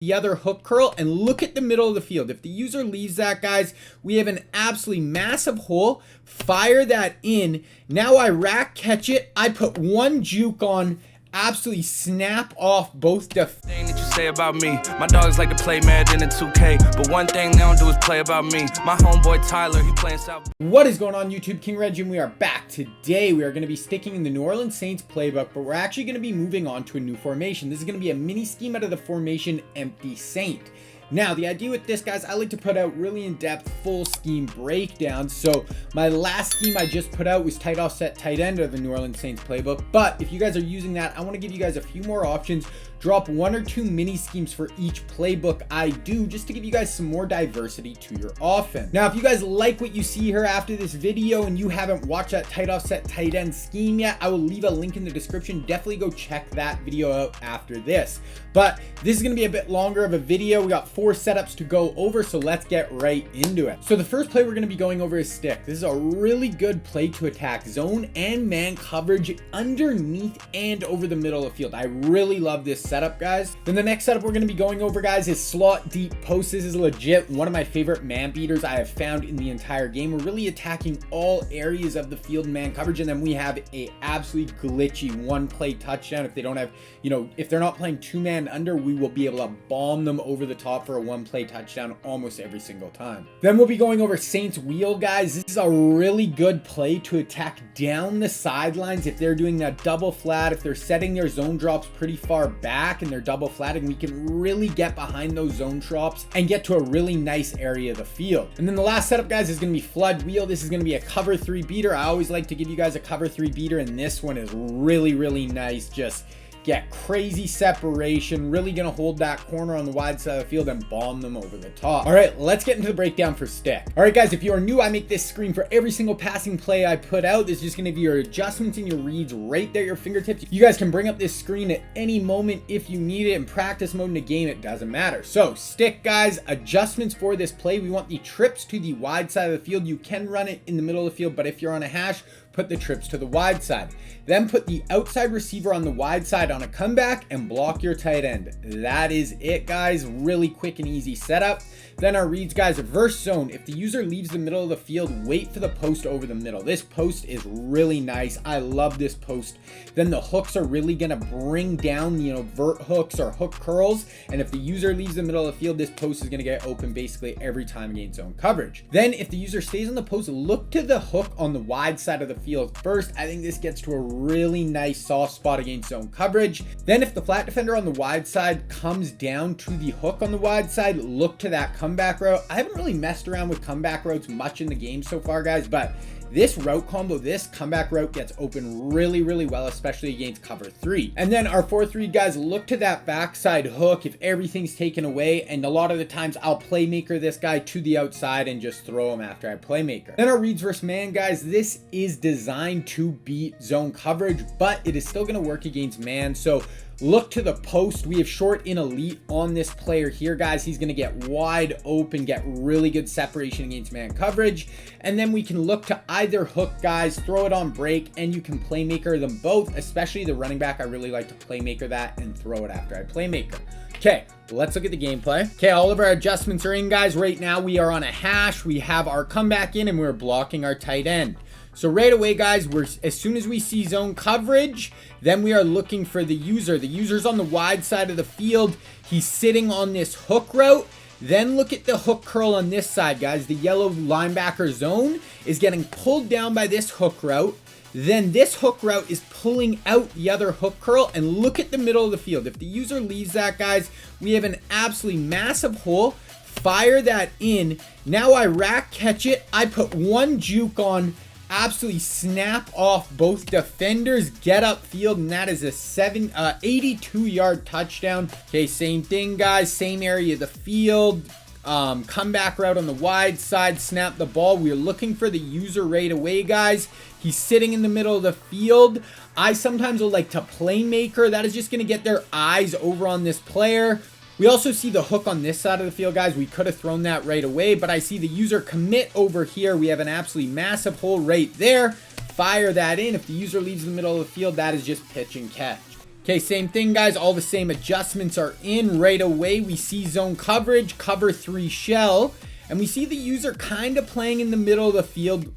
the other hook curl and look at the middle of the field. If the user leaves that, guys, we have an absolutely massive hole. Fire that in. Now I rack catch it. I put one juke on, absolutely snap off both thing that you say about me. My dogs like to play Madden in 2K, but one thing they don't do is play about me. My homeboy Tyler, he playing South. What is going on, YouTube? King Reg, and we are back. Today we are going to be sticking in the New Orleans Saints playbook, but we're actually going to be moving on to a new formation. This is going to be a mini scheme out of the formation Empty Saint. Now, the idea with this, guys, I like to put out really in-depth full scheme breakdowns. So my last scheme I just put out was tight offset tight end of the New Orleans Saints playbook. But if you guys are using that, I want to give you guys a few more options. Drop one or two mini schemes for each playbook I do, just to give you guys some more diversity to your offense. Now, if you guys like what you see here after this video and you haven't watched that tight offset tight end scheme yet, I will leave a link in the description. Definitely go check that video out after this. But this is going to be a bit longer of a video. We got 4 setups to go over, so let's get right into it. So the first play we're going to be going over is stick. This is a really good play to attack zone and man coverage underneath and over the middle of the field. I really love this setup, guys. Then the next setup we're going to be going over, guys, is slot deep post. This is legit one of my favorite man beaters I have found in the entire game. We're really attacking all areas of the field man coverage, and then we have a absolutely glitchy one play touchdown. If they don't have, if they're not playing 2-man under, we will be able to bomb them over the top for a one play touchdown almost every single time. Then we'll be going over Saints wheel, guys. This is a really good play to attack down the sidelines. If they're doing that double flat, if they're setting their zone drops pretty far back and they're double flatting, we can really get behind those zone drops and get to a really nice area of the field. And then the last setup, guys, is going to be flood wheel. This is going to be a cover 3 beater. I always like to give you guys a cover 3 beater, and this one is really nice. Just get crazy separation, really gonna hold that corner on the wide side of the field and bomb them over the top. All right, let's get into the breakdown for stick. All right, guys, if you are new, I make this screen for every single passing play I put out. This is just gonna be your adjustments and your reads right there at your fingertips. You guys can bring up this screen at any moment if you need it. In practice mode, in a game, it doesn't matter. So stick, guys, adjustments for this play. We want the trips to the wide side of the field. You can run it in the middle of the field, but if you're on a hash, put the trips to the wide side. Then put the outside receiver on the wide side on a comeback and block your tight end. That is it, guys. Really quick and easy setup. Then our reads, guys, reverse zone. If the user leaves the middle of the field, wait for the post over the middle. This post is really nice. I love this post. Then the hooks are really gonna bring down, vert hooks or hook curls. And if the user leaves the middle of the field, this post is gonna get open basically every time against zone coverage. Then if the user stays on the post, look to the hook on the wide side of the field first. I think this gets to a really nice soft spot against zone coverage. Then if the flat defender on the wide side comes down to the hook on the wide side, look to that comeback route. I haven't really messed around with comeback routes much in the game so far, guys, but this route combo, this comeback route gets open really well, especially against cover 3. And then our 4-3, guys, look to that backside hook if everything's taken away. And a lot of the times I'll playmaker this guy to the outside and just throw him after I playmaker. Then our reads versus man, guys, this is designed to beat zone coverage, but it is still going to work against man. So look to the post. We have short in elite on this player here, guys. He's going to get wide open, get really good separation against man coverage. And then we can look to either hook, guys, throw it on break, and you can playmaker them both, especially the running back. I really like to playmaker that and throw it after I playmaker. Okay, let's look at the gameplay. Okay, all of our adjustments are in, guys. Right now we are on a hash. We have our comeback in and we're blocking our tight end. So right away, guys, as soon as we see zone coverage, then we are looking for the user. The user's on the wide side of the field. He's sitting on this hook route. Then look at the hook curl on this side, guys. The yellow linebacker zone is getting pulled down by this hook route. Then this hook route is pulling out the other hook curl, and look at the middle of the field. If the user leaves that, guys, we have an absolutely massive hole. Fire that in. Now I rack catch it. I put one juke on, absolutely snap off both defenders, get upfield, and that is a 82-yard touchdown. Okay, same thing, guys, same area of the field. Comeback route on the wide side, snap the ball. We're looking for the user right away, guys. He's sitting in the middle of the field. I sometimes will like to playmaker. That is just going to get their eyes over on this player. We also see the hook on this side of the field, guys. We could have thrown that right away, but I see the user commit over here. We have an absolutely massive hole right there. Fire that in. If the user leaves the middle of the field, that is just pitch and catch. Okay, same thing, guys. All the same adjustments are in right away. We see zone coverage, cover 3 shell, and we see the user kind of playing in the middle of the field.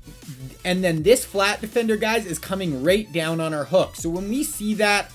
And then this flat defender, guys, is coming right down on our hook. So when we see that,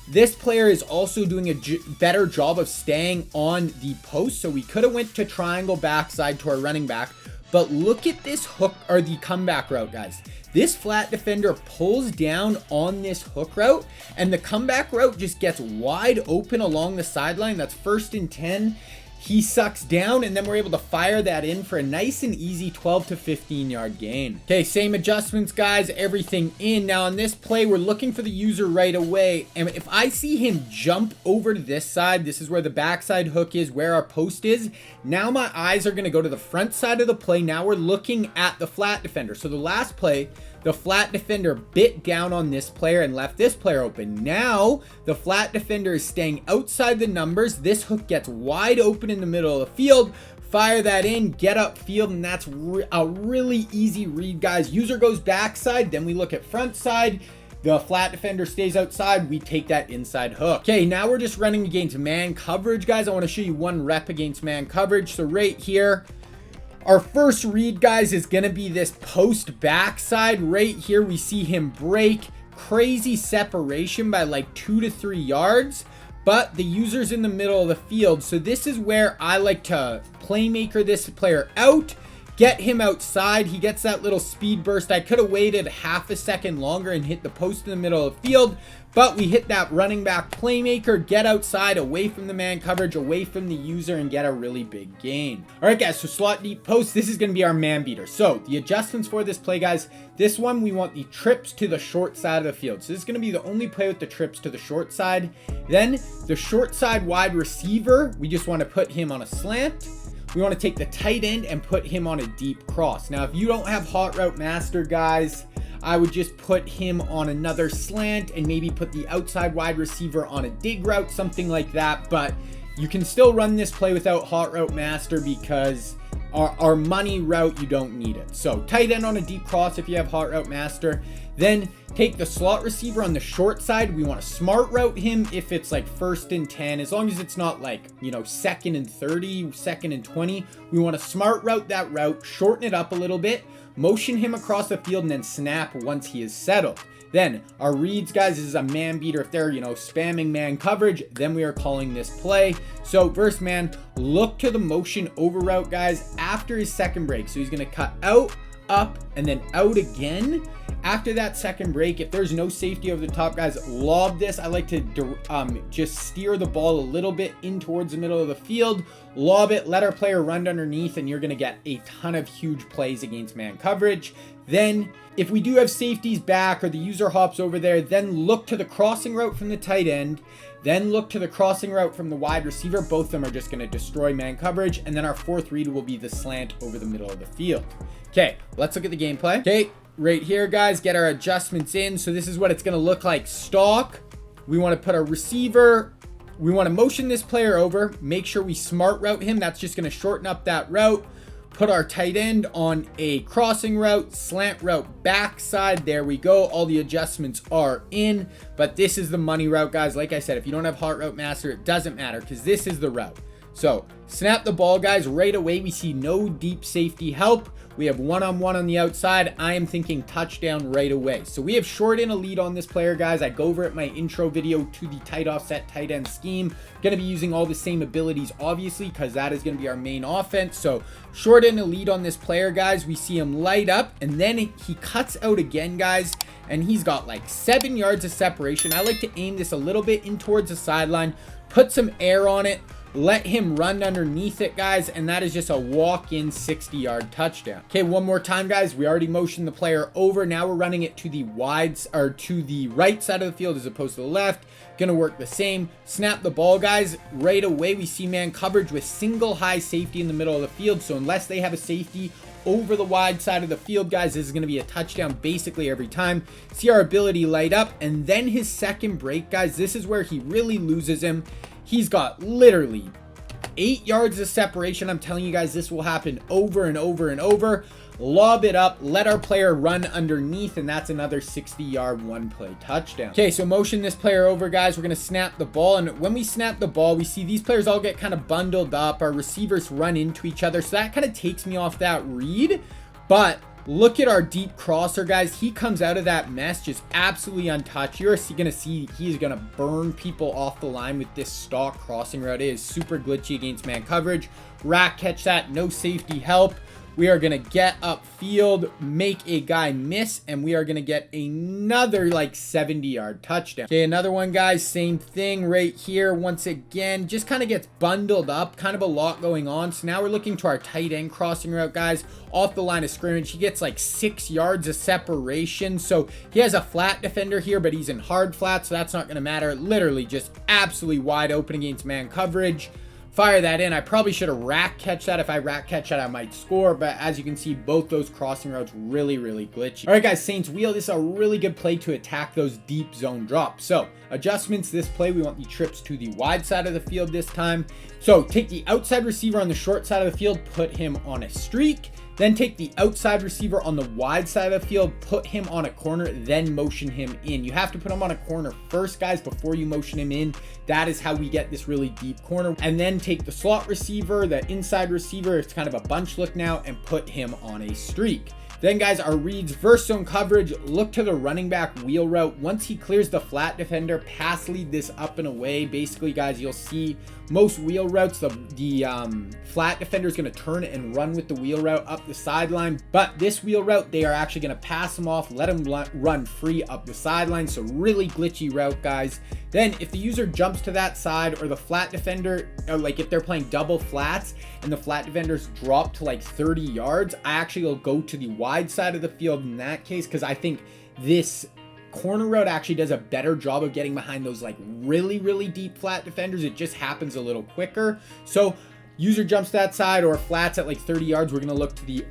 this player is also doing a better job of staying on the post. So we could have went to triangle backside to our running back. But look at this hook, or the comeback route, guys. This flat defender pulls down on this hook route, and the comeback route just gets wide open along the sideline. That's 1st and 10. He sucks down, and then we're able to fire that in for a nice and easy 12 to 15 yard gain. Okay, same adjustments, guys, everything in. Now on this play, we're looking for the user right away, and if I see him jump over to this side, this is where the backside hook is, where our post is. Now my eyes are going to go to the front side of the play. Now we're looking at the flat defender. So the last play, the flat defender bit down on this player and left this player open. Now the flat defender is staying outside the numbers. This hook gets wide open in the middle of the field. Fire that in, get upfield, and that's a really easy read, guys. User goes backside, then we look at front side. The flat defender stays outside. We take that inside hook. Okay, now we're just running against man coverage, guys. I want to show you one rep against man coverage. So right here, our first read, guys, is going to be this post backside. Right here, we see him break. Crazy separation by like 2 to 3 yards. But the user's in the middle of the field. So this is where I like to playmaker this player out. Get him outside. He gets that little speed burst. I could have waited half a second longer and hit the post in the middle of the field. But we hit that running back playmaker, get outside, away from the man coverage, away from the user, and get a really big gain. All right, guys, so slot deep post, this is going to be our man beater. So the adjustments for this play, guys, this one, we want the trips to the short side of the field. So this is going to be the only play with the trips to the short side. Then the short side wide receiver, we just want to put him on a slant. We want to take the tight end and put him on a deep cross. Now, if you don't have hot route master, guys, I would just put him on another slant and maybe put the outside wide receiver on a dig route, something like that. But you can still run this play without hot route master because our money route, you don't need it. So tight end on a deep cross if you have hot route master. Then take the slot receiver on the short side. We want to smart route him if it's like 1st and 10, as long as it's not like, you know, 2nd and 30, 2nd and 20. We want to smart route that route, shorten it up a little bit, motion him across the field, and then snap once he is settled. Then our reads, guys, is a man beater. If they're, you know, spamming man coverage, then we are calling this play. So verse man, look to the motion over route, guys, after his second break. So he's going to cut out, up, and then out again. After that second break, if there's no safety over the top, guys, lob this. I like to just steer the ball a little bit in towards the middle of the field, lob it, let our player run underneath, and you're going to get a ton of huge plays against man coverage. Then if we do have safeties back or the user hops over there, then look to the crossing route from the tight end, then look to the crossing route from the wide receiver. Both of them are just going to destroy man coverage. And then our fourth read will be the slant over the middle of the field. Okay, let's look at the gameplay. Okay, right here, guys, get our adjustments in. So this is what it's going to look like. Stock. We want to put a receiver. We want to motion this player over. Make sure we smart route him. That's just going to shorten up that route. Put our tight end on a crossing route, slant route, backside. There we go. All the adjustments are in, but this is the money route, guys. Like I said, if you don't have hot route master, it doesn't matter because this is the route. So snap the ball, guys. Right away, we see no deep safety help. We have one-on-one on the outside. I am thinking touchdown right away. So we have short in a lead on this player, guys. I go over it in my intro video to the tight offset tight end scheme. Going to be using all the same abilities, obviously, because that is going to be our main offense. So short in a lead on this player, guys. We see him light up, and then he cuts out again, guys, and he's got like 7 yards of separation. I like to aim this a little bit in towards the sideline, put some air on it, let him run underneath it, guys, and that is just a walk-in 60-yard touchdown. Okay, one more time, guys. We already motioned the player over. Now we're running it to the to the right side of the field as opposed to the left. Gonna work the same. Snap the ball, guys. Right away, we see man coverage with single high safety in the middle of the field. So unless they have a safety over the wide side of the field, guys, this is going to be a touchdown basically every time. See our ability light up, and then his second break, guys, this is where he really loses him. He's got literally 8 yards of separation. I'm telling you guys, this will happen over and over and over. Lob it up, let our player run underneath, and that's another 60-yard one-play touchdown. Okay, so motion this player over, guys. We're going to snap the ball, and when we snap the ball, we see these players all get kind of bundled up. Our receivers run into each other, so that kind of takes me off that read. But look at our deep crosser, guys. He comes out of that mess just absolutely untouched. You're going to see he's going to burn people off the line with this stock crossing route. It is super glitchy against man coverage. Rack catch that, no safety help. We are going to get upfield, make a guy miss, and we are going to get another like 70-yard touchdown. Okay, another one, guys. Same thing right here. Once again, just kind of gets bundled up. Kind of a lot going on. So now we're looking to our tight end crossing route, guys. Off the line of scrimmage, he gets like 6 yards of separation. So he has a flat defender here, but he's in hard flat, so that's not going to matter. Literally just absolutely wide open against man coverage. Fire that in. I probably should have rack catch that. If I rack catch that, I might score. But as you can see, both those crossing routes really glitchy. All right, guys, Saints wheel. This is a really good play to attack those deep zone drops. So adjustments this play. We want the trips to the wide side of the field this time. So take the outside receiver on the short side of the field, put him on a streak. Then take the outside receiver on the wide side of the field, put him on a corner, then motion him in. You have to put him on a corner first, guys, before you motion him in. That is how we get this really deep corner. And then take the slot receiver, the inside receiver, it's kind of a bunch look now, and put him on a streak. Then, guys, our reads, verse zone coverage, look to the running back wheel route. Once he clears the flat defender, pass lead this up and away. Basically, guys, you'll see most wheel routes, the flat defender is going to turn and run with the wheel route up the sideline. But this wheel route, they are actually going to pass him off, let him run free up the sideline. So really glitchy route, guys. Then if the user jumps to that side, or the flat defender, or like if they're playing double flats and the flat defenders drop to like 30 yards, I actually will go to the wide side of the field in that case, because I think this corner route actually does a better job of getting behind those like really deep flat defenders. It just happens a little quicker. So user jumps that side or flats at like 30 yards, we're going to look to the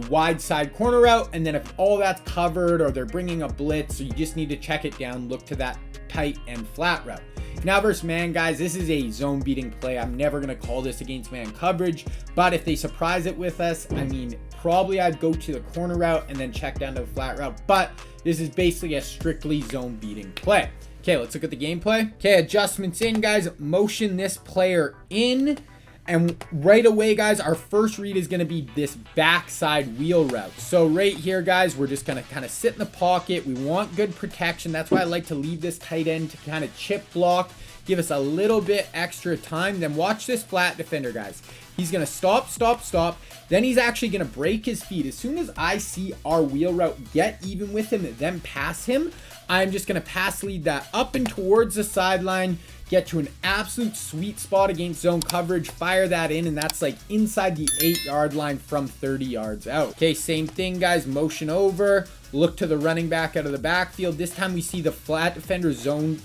wide side corner route. And then if all that's covered or they're bringing a blitz, so you just need to check it down, look to that tight and flat route. Now versus man, guys, this is a zone beating play. I'm never going to call this against man coverage, but if they surprise it with us, I mean, probably I'd go to the corner route and then check down to the flat route, but this is basically a strictly zone beating play. Okay, let's look at the gameplay. Okay, adjustments in, guys. Motion this player in. And right away, guys, our first read is going to be this backside wheel route. So right here, guys, we're just going to kind of sit in the pocket. We want good protection. That's why I like to leave this tight end to kind of chip block, give us a little bit extra time. Then watch this flat defender, guys. He's going to stop. Then he's actually going to break his feet. As soon as I see our wheel route get even with him, then pass him, I'm just going to pass lead that up and towards the sideline, get to an absolute sweet spot against zone coverage, fire that in, and that's like inside the 8-yard line from 30 yards out. Okay, same thing, guys. Motion over, look to the running back out of the backfield. This time we see the flat defender zone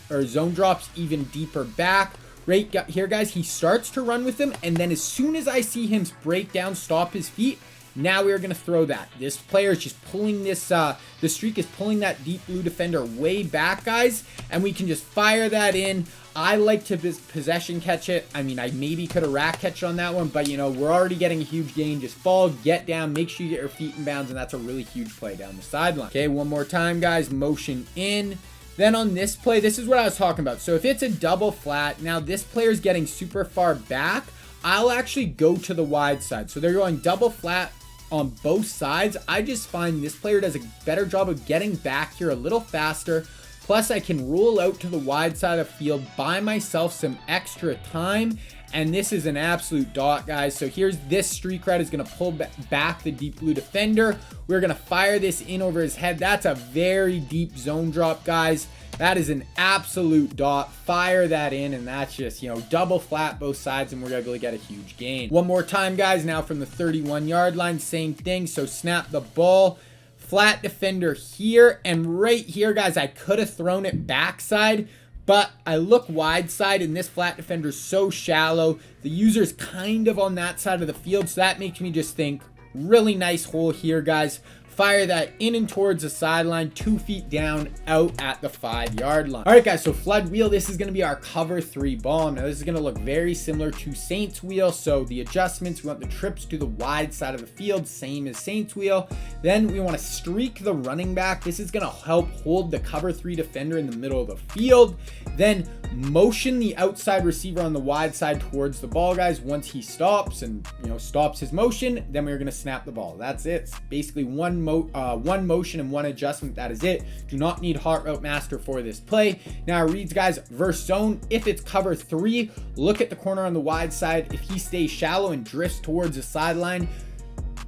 drops even deeper back. Right here, guys, he starts to run with him, and then as soon as I see him break down, stop his feet, now we are going to throw that. This player is just pulling this, the streak is pulling that deep blue defender way back, guys, and we can just fire that in. I like to possession catch it. I mean, I maybe could have rack catch on that one, but, you know, we're already getting a huge gain. Just fall, get down, make sure you get your feet in bounds, and that's a really huge play down the sideline. Okay, one more time, guys. Motion in. Then on this play, this is what I was talking about. So if it's a double flat, now this player's getting super far back, I'll actually go to the wide side. So they're going double flat on both sides. I just find this player does a better job of getting back here a little faster. Plus, I can roll out to the wide side of the field, buy myself some extra time, and this is an absolute dot, guys. So here's this streak route is going to pull back the deep blue defender. We're going to fire this in over his head. That's a very deep zone drop, guys. That is an absolute dot. Fire that in, and that's just, you know, double flat both sides, and we're able to get a huge gain. One more time, guys. Now from the 31-yard line, same thing. So snap the ball. Flat defender here, and right here, guys, I could have thrown it backside, but I look wide side, and this flat defender is so shallow. The user's kind of on that side of the field, so that makes me just think, really nice hole here, guys. fire that in and towards the sideline, 2 feet down, out at the 5-yard line. All right, guys, so flood wheel, this is going to be our cover 3 bomb. Now, this is going to look very similar to Saints wheel. So the adjustments, we want the trips to the wide side of the field, same as Saints wheel. Then we want to streak the running back. This is going to help hold the cover 3 defender in the middle of the field. Then motion the outside receiver on the wide side towards the ball, guys. Once he stops and, stops his motion, then we're going to snap the ball. That's it. It's basically one motion and one adjustment. That is it. Do not need Hot Route Master for this play. Now it reads, guys, verse zone. If it's cover 3, look at the corner on the wide side. If he stays shallow and drifts towards the sideline,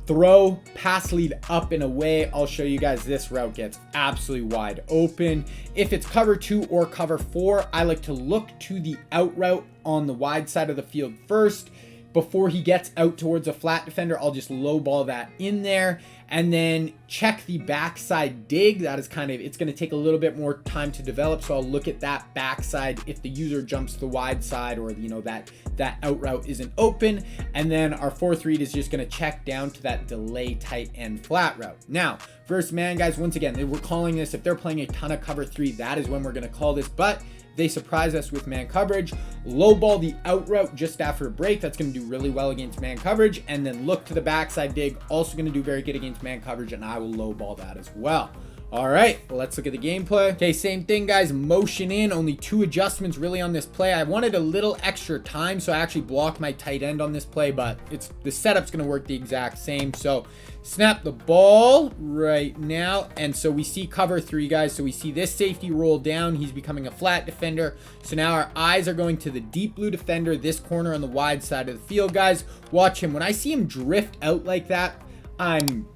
throw, pass lead up and away. I'll show you guys, this route gets absolutely wide open. If it's cover 2 or cover 4, I like to look to the out route on the wide side of the field first. Before he gets out towards a flat defender, I'll just low ball that in there, and then check the backside dig. That is it's going to take a little bit more time to develop. So I'll look at that backside if the user jumps to the wide side, or that out route isn't open. And then our 4th read is just going to check down to that delay tight end flat route. Now, versus man, guys, once again, we're calling this, if they're playing a ton of cover 3, that is when we're going to call this. But they surprise us with man coverage. Low ball the out route just after a break. That's going to do really well against man coverage. And then look to the backside dig. Also going to do very good against man coverage. And I will low ball that as well. All right, let's look at the gameplay. Okay, same thing, guys. Motion in. Only 2 adjustments really on this play. I wanted a little extra time, so I actually blocked my tight end on this play, but the setup's going to work the exact same. So snap the ball right now. And so we see cover 3, guys. So we see this safety roll down. He's becoming a flat defender. So now our eyes are going to the deep blue defender, this corner on the wide side of the field, guys. Watch him. When I see him drift out like that, I'm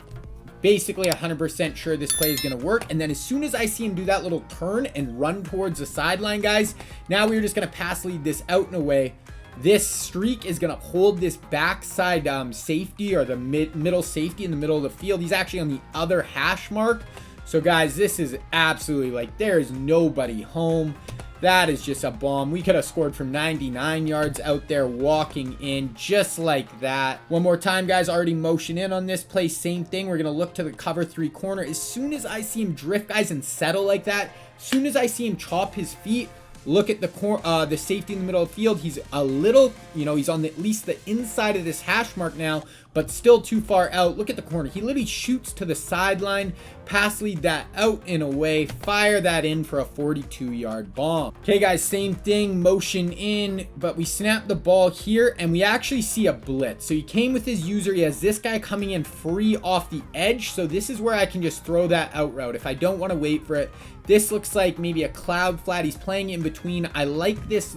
basically 100% sure this play is going to work. And then as soon as I see him do that little turn and run towards the sideline, guys, now we're just going to pass lead this out and away. This streak is going to hold this backside safety, or the middle safety in the middle of the field. He's actually on the other hash mark. So guys, this is absolutely there is nobody home. That is just a bomb. We could have scored from 99 yards out there walking in just like that. One more time, guys. Already motion in on this play. Same thing. We're going to look to the cover 3 corner. As soon as I see him drift, guys, and settle like that, as soon as I see him chop his feet, look at the safety in the middle of the field. He's a little, he's on at least the inside of this hash mark now, but still too far out. Look at the corner. He literally shoots to the sideline, pass lead that out and away, fire that in for a 42-yard bomb. Okay, guys, same thing, motion in, but we snap the ball here, and we actually see a blitz. So he came with his user. He has this guy coming in free off the edge. So this is where I can just throw that out route if I don't want to wait for it. This looks like maybe a cloud flat. He's playing in between. I like this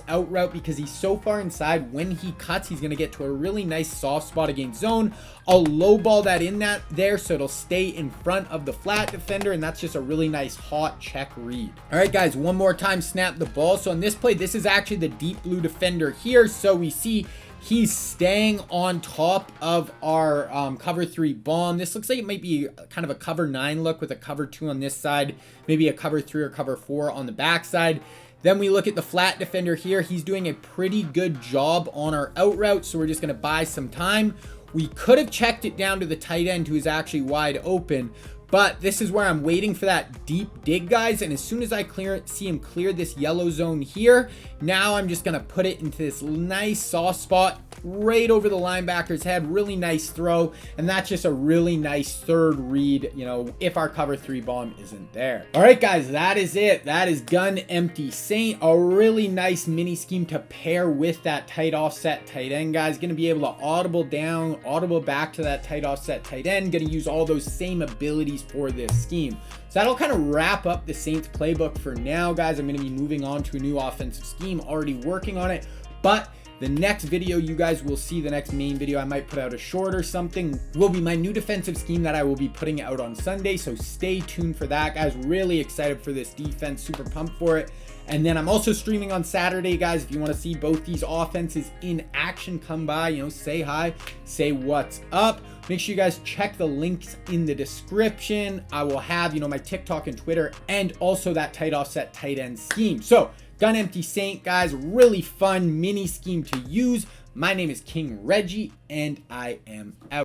out route because he's so far inside. When he cuts, he's going to get to a really nice soft spot against zone. I'll low ball that in there so it'll stay in front of the flat defender, and that's just a really nice hot check read. All right, guys, one more time, snap the ball. So on this play, this is actually the deep blue defender here. So we see he's staying on top of our cover 3 bomb. This looks like it might be kind of a cover 9 look with a cover 2 on this side, maybe a cover 3 or cover 4 on the backside. Then we look at the flat defender here. He's doing a pretty good job on our out route, so we're just going to buy some time. We could have checked it down to the tight end, who is actually wide open, but this is where I'm waiting for that deep dig, guys. And as soon as I see him clear this yellow zone here, now I'm just going to put it into this nice soft spot right over the linebacker's head. Really nice throw. And that's just a really nice 3rd read, if our cover 3 bomb isn't there. All right, guys, that is it. That is gun empty Saint. A really nice mini scheme to pair with that tight offset tight end, guys. Going to be able to audible down, audible back to that tight offset tight end. Going to use all those same abilities for this scheme. So that'll kind of wrap up the Saints playbook for now, guys. I'm going to be moving on to a new offensive scheme, already working on it, but the next video you guys will see, the next main video, I might put out a short or something, will be my new defensive scheme that I will be putting out on Sunday. So stay tuned for that, guys. Really excited for this defense, super pumped for it. And then I'm also streaming on Saturday, guys. If you want to see both these offenses in action, come by, say hi, say what's up. Make sure you guys check the links in the description. I will have, my TikTok and Twitter, and also that tight offset tight end scheme. So gun empty Saint, guys, really fun mini scheme to use. My name is King Reggie, and I am out.